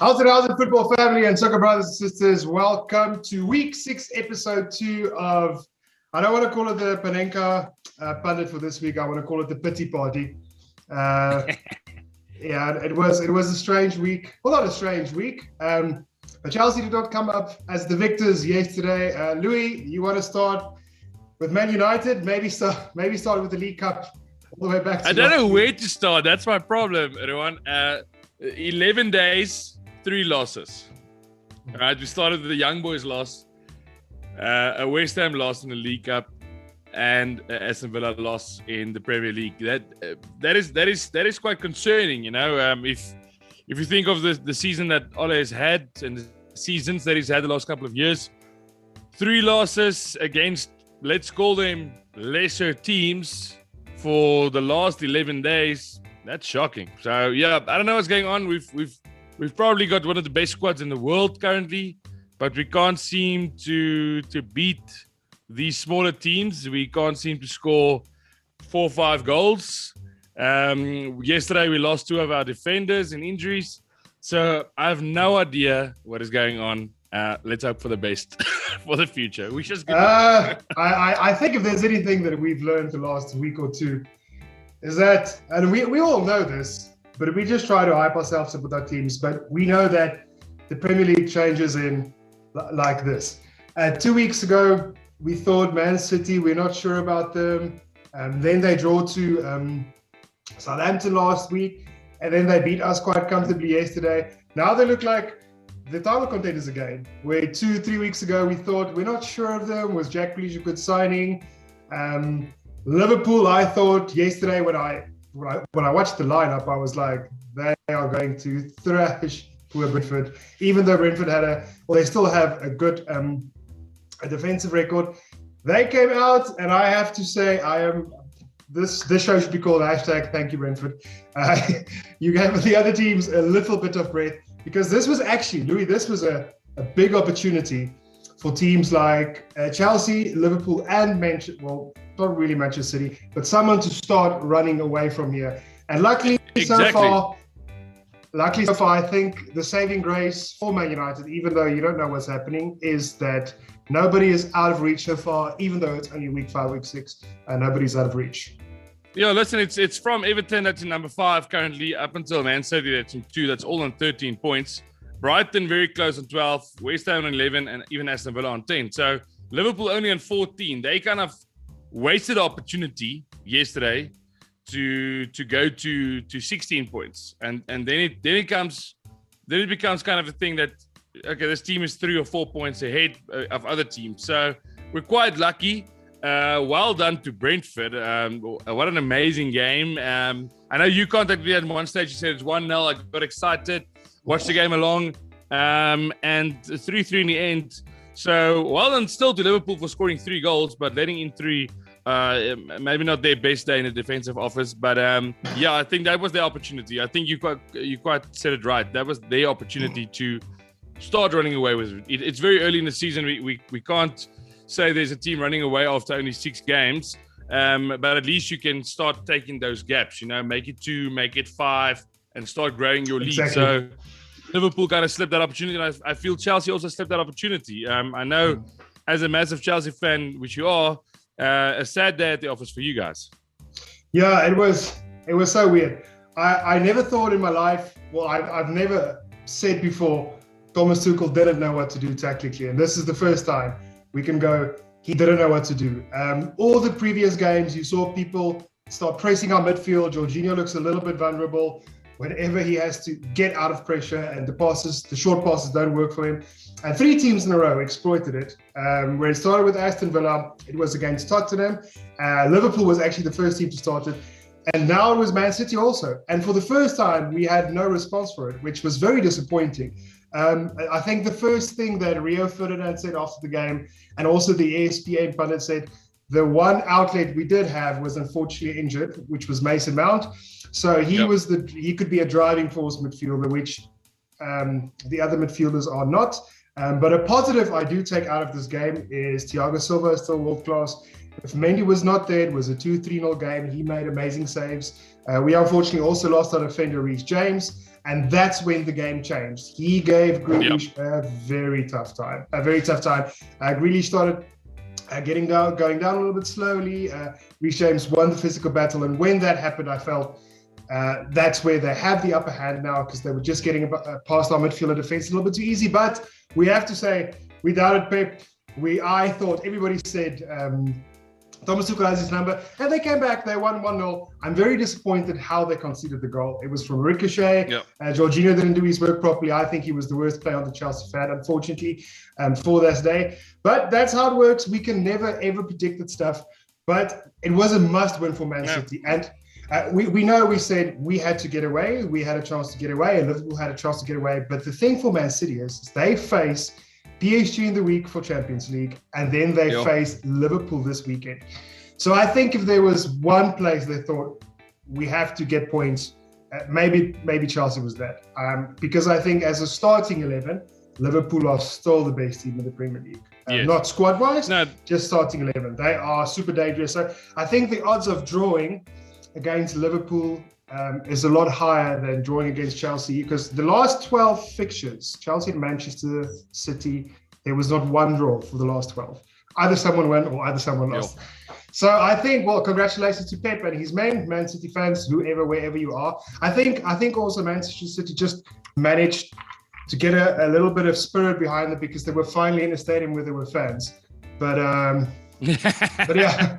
How's it, football family and soccer brothers and sisters? Welcome to week 6, episode 2 of, I don't want to call it the Panenka Pundit for this week. I want to call it the pity party. It was a strange week. Well, not a strange week. But Chelsea did not come up as the victors yesterday. Louis, you want to start with Man United? Maybe start with the League Cup all the way back to I don't know where to start. That's my problem, everyone. 11 days, 3 losses. All right, we started with the Young Boys loss, a West Ham loss in the League Cup, and Aston Villa loss in the Premier League. That is quite concerning, you know. If you think of the season that Ole has had and the seasons that he's had the last couple of years, 3 losses against, let's call them lesser teams for the last 11 days. That's shocking. So yeah, I don't know what's going on. We've probably got one of the best squads in the world currently, but we can't seem to beat these smaller teams. We can't seem to score 4 or 5 goals. Yesterday we lost 2 of our defenders in injuries. So I have no idea what is going on. Let's hope for the best for the future. We just I think if there's anything that we've learned the last week or two is that, and we all know this, but we just try to hype ourselves up with our teams. But we know that the Premier League changes in like this. 2 weeks ago, we thought Man City, we're not sure about them. Then they draw to Southampton last week, and then they beat us quite comfortably yesterday. Now they look like the title contenders again, where 2-3 weeks ago we thought we're not sure of them. Was Jack Grealish a good signing? Liverpool, I thought yesterday when I watched the lineup, I was like, they are going to thrash poor Brentford. Even though Brentford they still have a good a defensive record. They came out, and I have to say, this show should be called #Thank you Brentford. You gave the other teams a little bit of breath, because this was actually, Louis, this was a big opportunity for teams like Chelsea, Liverpool, and not really Manchester City, but someone to start running away from here. And luckily so far, I think the saving grace for Man United, even though you don't know what's happening, is that nobody is out of reach so far, even though it's only week 5, week 6, and nobody's out of reach. Yeah, listen, it's from Everton, that's in number 5 currently, up until Man City, that's in 2, that's all on 13 points. Brighton very close on 12, West Ham on 11, and even Aston Villa on 10. So Liverpool only on 14. They kind of wasted the opportunity yesterday to go to 16 points, and then it becomes kind of a thing that, okay, this team is 3 or 4 points ahead of other teams. So we're quite lucky. Well done to Brentford. What an amazing game. I know you contacted me at one stage. You said it's 1-0. I got excited, watched the game along, and 3-3 in the end. So well done still to Liverpool for scoring 3 goals, but letting in 3. Maybe not their best day in the defensive office, but I think that was their opportunity. I think you quite said it right. That was their opportunity to start running away with it. It's very early in the season. We can't say there's a team running away after only 6 games, but at least you can start taking those gaps. You know, make it 2, make it 5, and start growing your lead. Exactly. So Liverpool kind of slipped that opportunity, and I feel Chelsea also slipped that opportunity. I know, as a massive Chelsea fan, which you are, a sad day at the office for you guys. Yeah, it was so weird. I never thought in my life, I've never said before, Thomas Tuchel didn't know what to do tactically, and this is the first time we can go, he didn't know what to do. All the previous games, you saw people start pressing our midfield. Jorginho looks a little bit vulnerable whenever he has to get out of pressure, and the short passes don't work for him. And 3 teams in a row exploited it. Where it started with Aston Villa, it was against Tottenham. Liverpool was actually the first team to start it. And now it was Man City also. And for the first time, we had no response for it, which was very disappointing. I think the first thing that Rio Ferdinand said after the game, and also the ESPN pundit said, the one outlet we did have was unfortunately injured, which was Mason Mount. So he could be a driving force midfielder, which the other midfielders are not. But a positive I do take out of this game is Thiago Silva is still world class. If Mendy was not there, it was a 2-3-0 game. He made amazing saves. We unfortunately also lost our defender, Reece James, and that's when the game changed. He gave Grealish a very tough time. Grealish started going down a little bit slowly. Reece James won the physical battle, and when that happened, I felt that's where they have the upper hand now, because they were just getting past our midfielder defense a little bit too easy. But we have to say, we doubted Pep. I thought everybody said Thomas Tuchel has his number, and they came back. They won 1-0. I'm very disappointed how they conceded the goal. It was from ricochet. Jorginho didn't do his work properly. I think he was the worst player on the Chelsea fan, unfortunately, for this day. But that's how it works. We can never, ever predict that stuff. But it was a must-win for Man City. And we said we had to get away. We had a chance to get away, and Liverpool had a chance to get away. But the thing for Man City is they face PSG in the week for Champions League, and then they face Liverpool this weekend. So I think if there was one place they thought we have to get points, maybe Chelsea was that. Because I think as a starting 11, Liverpool are still the best team in the Premier League. Not squad-wise, just starting 11. They are super dangerous. So I think the odds of drawing against Liverpool is a lot higher than drawing against Chelsea, because the last 12 fixtures, Chelsea and Manchester City, there was not one draw for the last 12. Either someone won or either someone lost. So I think, well, congratulations to Pep and his men, Man City fans, whoever, wherever you are. I think also Manchester City just managed to get a little bit of spirit behind it, because they were finally in a stadium where there were fans. But yeah.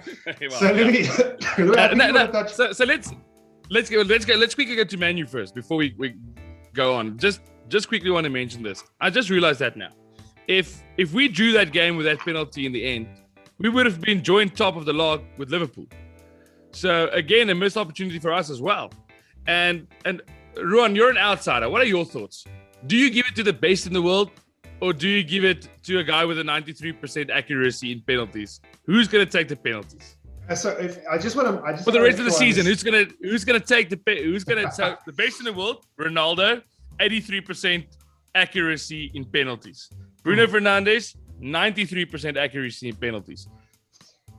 Let's quickly get to Man U first before we go on. Just quickly want to mention this. I just realized that now. If we drew that game with that penalty in the end, we would have been joint top of the log with Liverpool. So again, a missed opportunity for us as well. And Ruan, you're an outsider. What are your thoughts? Do you give it to the best in the world, or do you give it to a guy with a 93% accuracy in penalties? Who's going to take the penalties? So if I just want to, for the rest of the season, who's gonna take the best in the world? Ronaldo, 83% accuracy in penalties. Bruno Fernandes, 93% accuracy in penalties.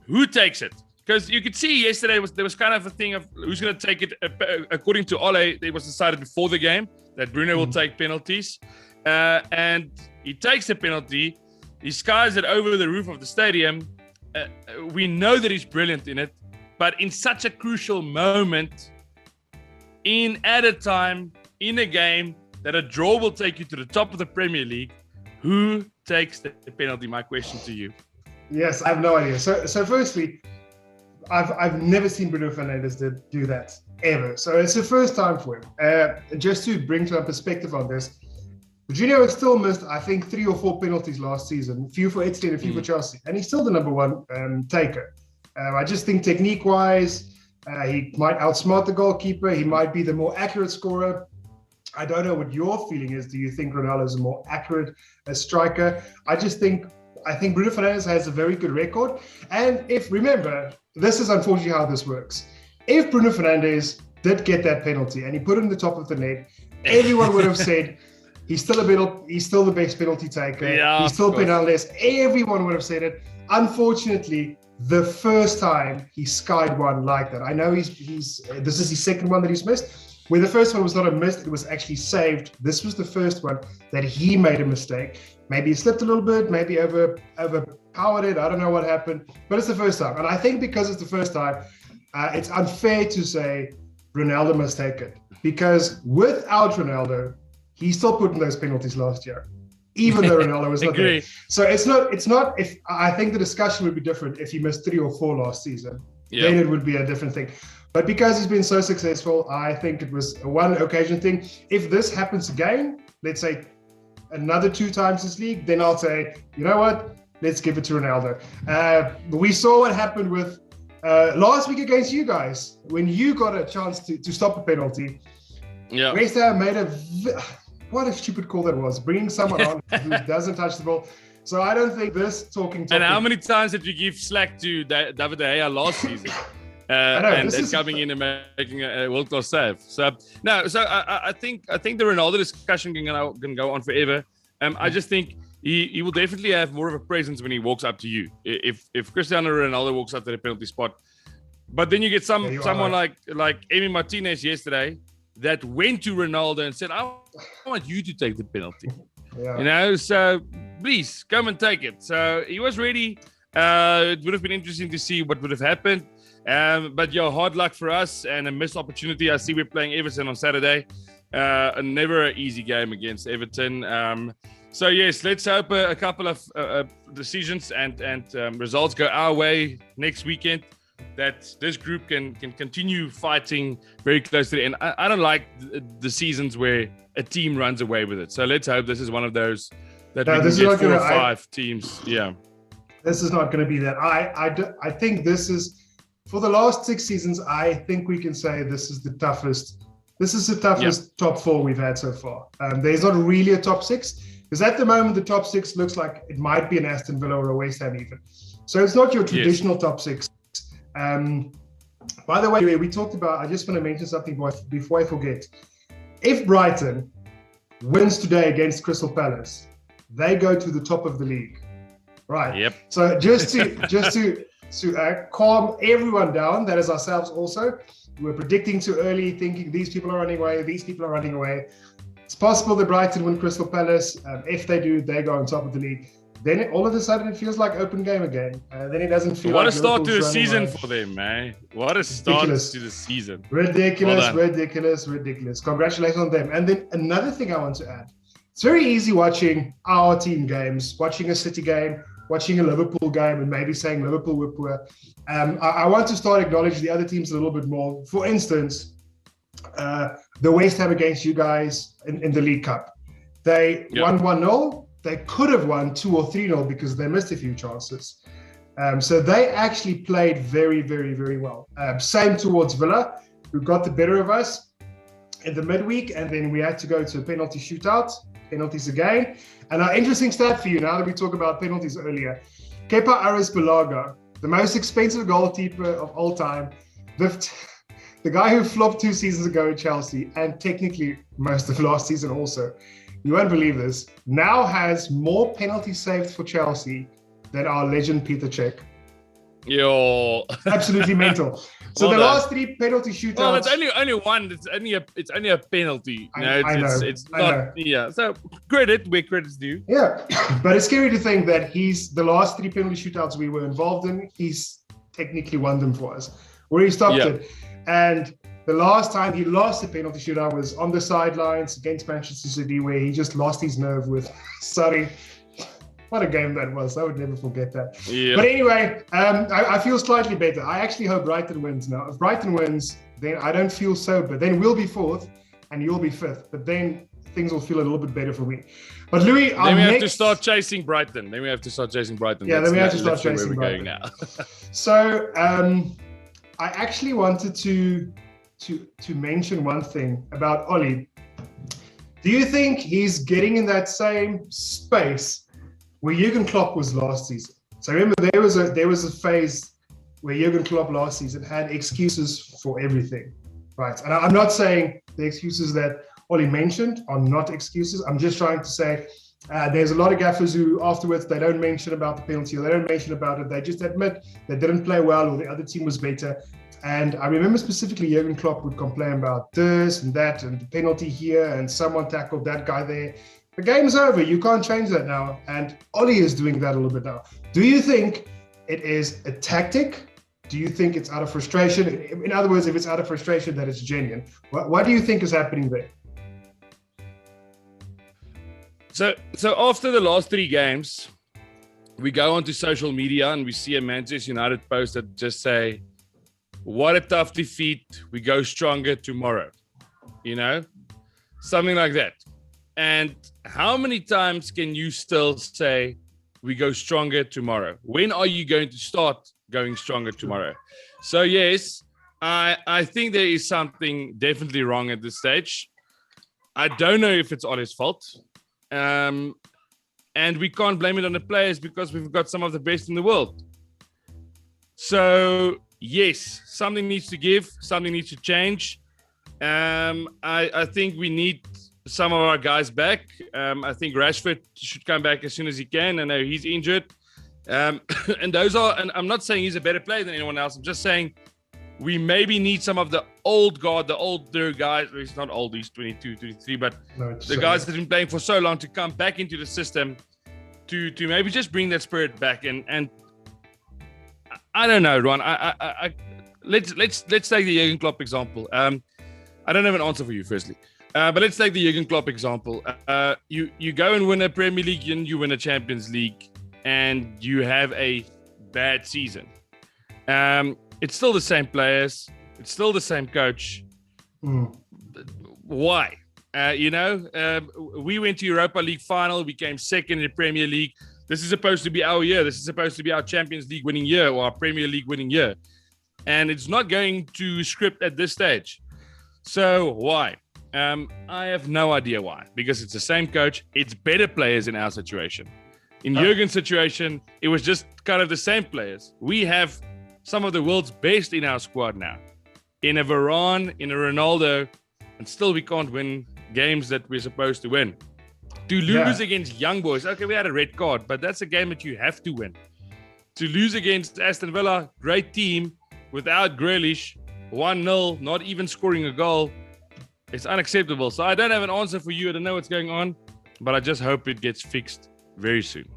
Who takes it? Because you could see yesterday there was kind of a thing of who's going to take it. According to Ole, it was decided before the game that Bruno will take penalties, and he takes the penalty. He skies it over the roof of the stadium. We know that he's brilliant in it, but in such a crucial moment, in added time, in a game that a draw will take you to the top of the Premier League, who takes the penalty? My question to you. Yes, I have no idea. So firstly, I've never seen Bruno Fernandes do that ever. So it's the first time for him. Just to bring some perspective on this, Jorginho has still missed, I think, 3 or 4 penalties last season, a few for Italy and a few for Chelsea, and he's still the number one taker. I just think technique-wise, he might outsmart the goalkeeper. He might be the more accurate scorer. I don't know what your feeling is. Do you think Ronaldo is a more accurate striker? I think Bruno Fernandes has a very good record. And remember, this is unfortunately how this works. If Bruno Fernandes did get that penalty and he put it in the top of the net, everyone would have said, he's still the best penalty taker. Yeah, he's still penalist. Everyone would have said it. Unfortunately, the first time he skied one like that. I know this is his second one that he's missed. Where the first one was not a miss, it was actually saved. This was the first one that he made a mistake. Maybe he slipped a little bit, maybe overpowered it. I don't know what happened, but it's the first time. And I think because it's the first time, it's unfair to say Ronaldo must take it. Because without Ronaldo, he still put in those penalties last year, even though Ronaldo was not there. So it's not. If I think the discussion would be different if he missed 3 or 4 last season, then it would be a different thing. But because he's been so successful, I think it was a one occasion thing. If this happens again, let's say another 2 times this league, then I'll say, you know what? Let's give it to Ronaldo. We saw what happened with last week against you guys when you got a chance to stop a penalty. Yeah, West Ham made what a stupid call that was, bringing someone on who doesn't touch the ball. So I don't think this talking topic... And how many times did you give slack to David De Gea last season? And coming in and making a world-class save. So I think the Ronaldo discussion can go on forever. I just think he will definitely have more of a presence when he walks up to you. If Cristiano Ronaldo walks up to the penalty spot, But then you get Yeah, someone like Emi Martinez yesterday that went to Ronaldo and said, I want you to take the penalty. Yeah. So please come and take it. So he was ready. It would have been interesting to see what would have happened. But hard luck for us and a missed opportunity. I see we're playing Everton on Saturday. Never an easy game against Everton. So yes, let's hope a couple of decisions and results go our way next weekend, that this group can continue fighting very close to the end. I don't like the seasons where a team runs away with it. So let's hope this is one of those that we can get 4 or 5 teams. Yeah. This is not going to be that. I think this is, for the last 6 seasons, I think we can say this is the toughest. This is the toughest top 4 we've had so far. There's not really a top 6, because at the moment the top 6 looks like it might be an Aston Villa or a West Ham even. So it's not your traditional top 6. By the way, we talked about, I just want to mention something before I forget. If Brighton wins today against Crystal Palace, they go to the top of the league. Right. Yep. So just to calm everyone down, that is ourselves also, we're predicting too early, thinking these people are running away, these people are running away. It's possible that Brighton win Crystal Palace. If they do, they go on top of the league. Then all of a sudden it feels like open game again. Then it doesn't feel what like a start to the Liverpool's season running away. for them, man. What a start Ridiculous. to the season. Ridiculous. Well Congratulations on them. And then another thing I want to add. It's very easy watching our team games, watching a City game, watching a Liverpool game, and maybe saying Liverpool were poor. I want to start acknowledging the other teams a little bit more. For instance, the West Ham against you guys in the League Cup. They won 1-0. They could have won 2 or 3-0 because they missed a few chances. So they actually played very, very, very well. Same towards Villa, who got the better of us in the midweek, and then we had to go to a penalty shootout, penalties again. And an interesting stat for you, now that we talk about penalties earlier, Kepa Arrizabalaga, the most expensive goalkeeper of all time, the guy who flopped 2 seasons ago at Chelsea, and technically most of last season also, you won't believe this, now has more penalties saved for Chelsea than our legend Peter Cech. Yo. Absolutely mental. So the last 3 penalty shootouts. Well, it's only one. It's only a penalty. It's not. Yeah. So credit where credit's due. Yeah, but it's scary to think that the last 3 penalty shootouts we were involved in, he's technically won them for us, where he stopped it. And the last time he lost a penalty shootout was on the sidelines against Manchester City, where he just lost his nerve with Surrey. What a game that was. I would never forget that. Yeah. But anyway, I feel slightly better. I actually hope Brighton wins now. If Brighton wins, then I don't feel so bad. Then we'll be 4th and you'll be 5th. But then things will feel a little bit better for me. But Louis, then we have to start chasing Brighton. Yeah, then we have to start chasing Brighton. Now. So I actually wanted to mention one thing about Ollie. Do you think he's getting in that same space where Jurgen Klopp was last season? So remember, there was a phase where Jurgen Klopp last season had excuses for everything, right? And I'm not saying the excuses that Ollie mentioned are not excuses. I'm just trying to say there's a lot of gaffers who afterwards, they don't mention about the penalty, or they don't mention about it. They just admit they didn't play well or the other team was better. And I remember specifically Jurgen Klopp would complain about this and that and the penalty here and someone tackled that guy there. The game's over. You can't change that now. And Ollie is doing that a little bit now. Do you think it is a tactic? Do you think it's out of frustration? In other words, if it's out of frustration, that it's genuine. What do you think is happening there? So after the last 3 games, we go onto social media and we see a Manchester United post that just say, "What a tough defeat. We go stronger tomorrow." You know, something like that. And how many times can you still say, "We go stronger tomorrow"? When are you going to start going stronger tomorrow? So yes, I think there is something definitely wrong at this stage. I don't know if it's Ollie's fault. And we can't blame it on the players because we've got some of the best in the world. So yes, something needs to give, something needs to change. I think we need some of our guys back. I think Rashford should come back as soon as he can. I know he's injured. And I'm not saying he's a better player than anyone else. I'm just saying we maybe need some of the old guard, the older guys. He's not old, he's 22, 23, but the guys that have been playing for so long to come back into the system to maybe just bring that spirit back. And I don't know, Ron. Let's take the Jurgen Klopp example. I don't have an answer for you, firstly. But let's take the Jurgen Klopp example. You go and win a Premier League and you win a Champions League and you have a bad season. It's still the same players. It's still the same coach. Why? We went to Europa League final. We came second in the Premier League. This is supposed to be our year. This is supposed to be our Champions League winning year or our Premier League winning year. And it's not going to script at this stage. So why? I have no idea why. Because it's the same coach. It's better players in our situation. In Jurgen's situation, it was just kind of the same players. We have some of the world's best in our squad now. In a Varane, in a Ronaldo, and still we can't win games that we're supposed to win. To lose against young boys, okay, we had a red card, but that's a game that you have to win. To lose against Aston Villa, great team, without Grealish, 1-0, not even scoring a goal, it's unacceptable. So I don't have an answer for you. I don't know what's going on, but I just hope it gets fixed very soon.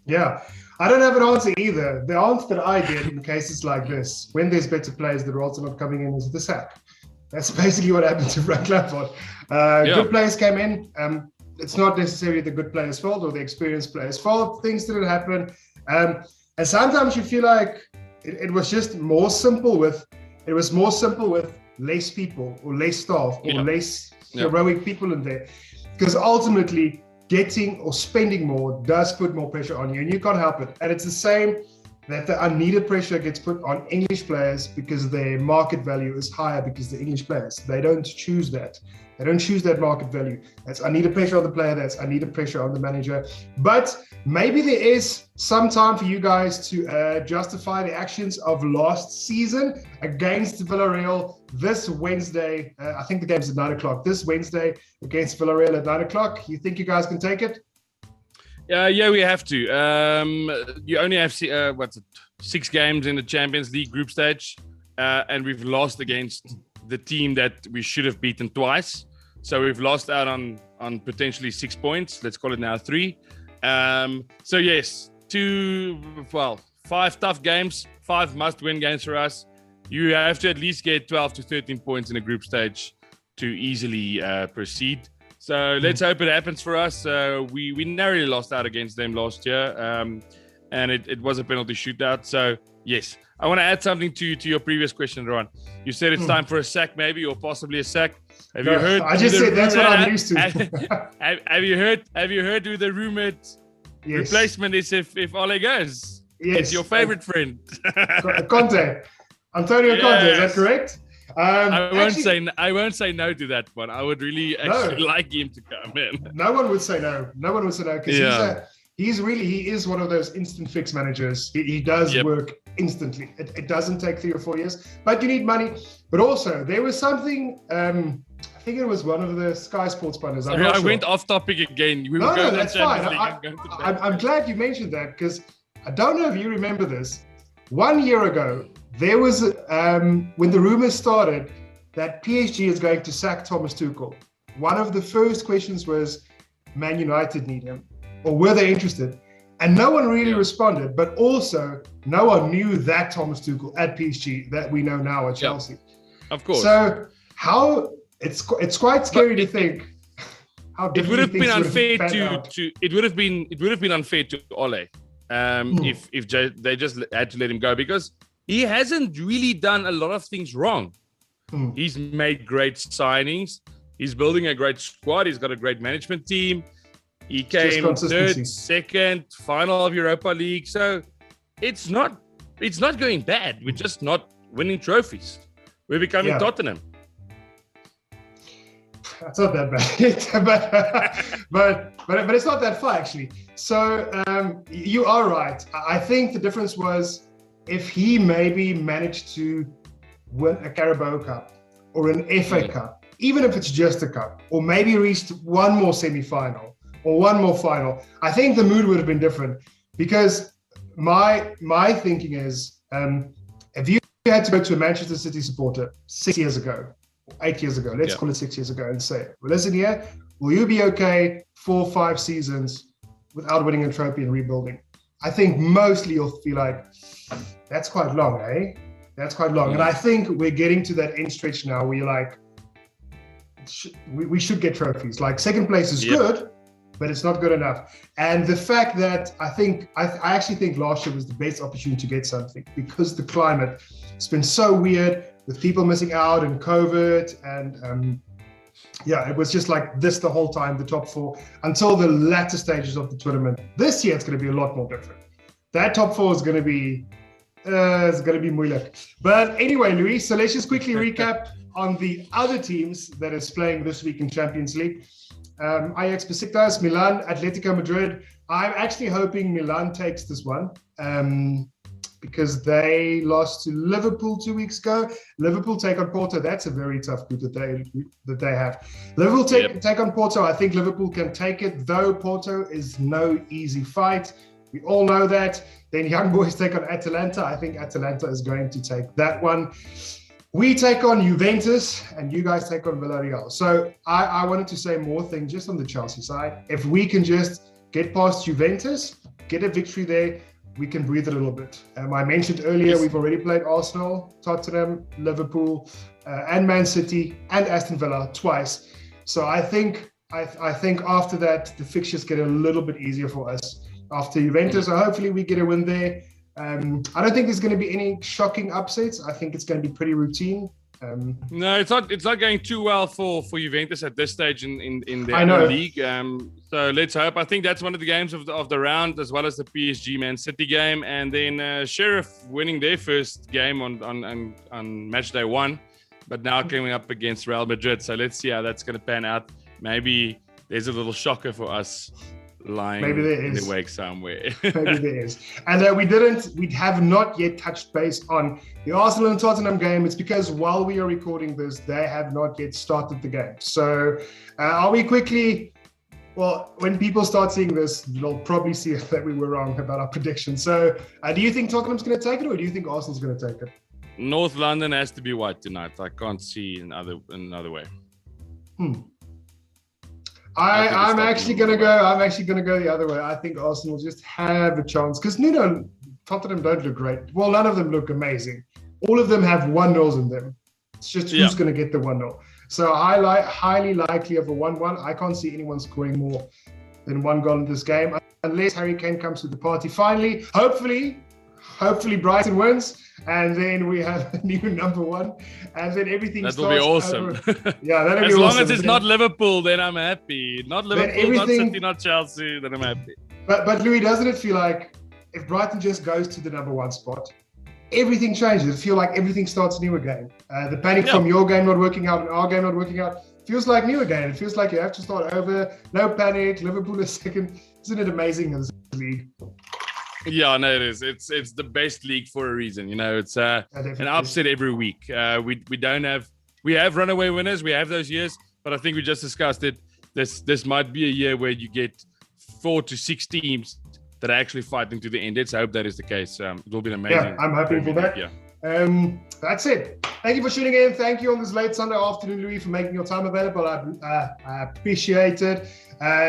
Yeah, I don't have an answer either. The answer that I get in cases like this, when there's better players, the roles are not coming in, is the sack. That's basically what happened to Frank Lampard. Good players came in. It's not necessarily the good players' fault or the experienced players' fault. Things didn't happen. And sometimes you feel like it was just more simple with less people or less staff or less heroic people in there. Because ultimately, getting or spending more does put more pressure on you, and you can't help it. And it's the same that the unneeded pressure gets put on English players because their market value is higher because they're English players. They don't choose that. They don't choose that market value. That's unneeded pressure on the player. That's unneeded pressure on the manager. But maybe there is some time for you guys to justify the actions of last season against Villarreal this Wednesday. I think the game's at 9 o'clock. This Wednesday against Villarreal at 9 o'clock. You think you guys can take it? Yeah, we have to. You only have 6 games in the Champions League group stage, and we've lost against the team that we should have beaten twice. So we've lost out on potentially 6 points. Let's call it now 3. So yes, 5 tough games, 5 must-win games for us. You have to at least get 12 to 13 points in the group stage to easily proceed. So let's hope it happens for us. We narrowly lost out against them last year, and it was a penalty shootout. So yes, I want to add something to your previous question, Ron. You said it's time for a sack, maybe, or possibly a sack. Have you heard? I just said that's what I'm used to. Have you heard who the rumored replacement is if Ole goes? Yes, it's your favorite friend, Conte, Antonio Conte. Is that correct? I won't say no to that one. I would really like him to come in. No one would say no. No one would say no because he is one of those instant fix managers. He does work instantly. It doesn't take 3 or 4 years, but you need money. But also there was something. I think it was one of the Sky Sports partners. I went off topic again. No, that's fine. I'm glad you mentioned that because I don't know if you remember this. 1 year ago, there was when the rumors started that PSG is going to sack Thomas Tuchel. One of the first questions was, Man United need him, or were they interested? And no one really responded, but also no one knew that Thomas Tuchel at PSG that we know now at Chelsea. Of course. So it's quite scary to think how it would have been unfair it would have been unfair to Ole if they just had to let him go, because he hasn't really done a lot of things wrong. He's made great signings. He's building a great squad. He's got a great management team. He came third, second, final of Europa League. So it's not going bad. We're just not winning trophies. We're becoming Tottenham. That's not that bad, but it's not that far actually. So you are right. I think the difference was if he maybe managed to win a Carabao Cup or an FA Cup, even if it's just a cup, or maybe reached one more semi-final or one more final, I think the mood would have been different. Because my thinking is, if you had to go to a Manchester City supporter 6 years ago, 8 years ago, let's call it 6 years ago, and say, well, listen here, will you be okay 4 or 5 seasons without winning a trophy and rebuilding? I think mostly you'll feel like, that's quite long, eh? That's quite long. And I think we're getting to that end stretch now where you're like, we should get trophies. Like second place is good, but it's not good enough. And the fact that I actually think last year was the best opportunity to get something, because the climate has been so weird with people missing out and COVID. And it was just like this the whole time, the top 4, until the latter stages of the tournament. This year, it's going to be a lot more different. That top 4 is going to be moeilijk. But anyway, Luis, so let's just quickly recap on the other teams that is playing this week in Champions League. Ajax, Besiktas, Milan, Atletico Madrid. I'm actually hoping Milan takes this one because they lost to Liverpool 2 weeks ago. Liverpool take on Porto. That's a very tough group that they have. Liverpool take on Porto. I think Liverpool can take it, though Porto is no easy fight. We all know that. Then Young Boys take on Atalanta. I think Atalanta is going to take that one. We take on Juventus, and you guys take on Villarreal. So I wanted to say more things just on the Chelsea side. If we can just get past Juventus, get a victory there, we can breathe a little bit. I mentioned earlier, we've already played Arsenal, Tottenham, Liverpool, and Man City, and Aston Villa twice. So I think after that, the fixtures get a little bit easier for us after Juventus. So hopefully we get a win there. I don't think there's going to be any shocking upsets. I think it's going to be pretty routine. No, it's not going too well for Juventus at this stage in the league. So let's hope. I think that's one of the games of the round, as well as the PSG Man City game, and then Sheriff winning their first game on match day 1, but now coming up against Real Madrid. So let's see how that's going to pan out. Maybe there's a little shocker for us lying in the wake somewhere. Maybe there is. And we have not yet touched base on the Arsenal and Tottenham game. It's because while we are recording this, they have not yet started the game. So are we quickly, well, when people start seeing this, they'll probably see that we were wrong about our prediction. So do you think Tottenham's going to take it, or do you think Arsenal's going to take it? North London has to be white tonight. I can't see another way. I'm actually gonna go the other way. I think Arsenal just have a chance because Tottenham don't look great. Well, none of them look amazing. All of them have 1-0s in them. It's just who's going to get the 1-0. So highly likely of a 1-1. I can't see anyone scoring more than 1 goal in this game unless Harry Kane comes to the party. Finally, hopefully Brighton wins, and then we have a new number 1, and then everything starts. That will be awesome. That'll be awesome. As long as it's not Liverpool, then I'm happy. Not Liverpool, not City, not Chelsea, then I'm happy. But Louis, doesn't it feel like if Brighton just goes to the number 1 spot, everything changes? It feels like everything starts new again. The panic from your game not working out and our game not working out feels like new again. It feels like you have to start over. No panic. Liverpool is second. Isn't it amazing in this league? Yeah, no, it is. It's the best league for a reason. It's an upset every week. We have runaway winners. We have those years, but I think we just discussed it. This might be a year where you get 4 to 6 teams that are actually fighting to the end. Let's hope that is the case. It will be amazing. Yeah, I'm hoping for that. Yeah. That's it. Thank you for tuning in. Thank you on this late Sunday afternoon, Louis, for making your time available. I appreciate it.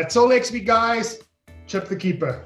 Till next week, guys. Chip the keeper.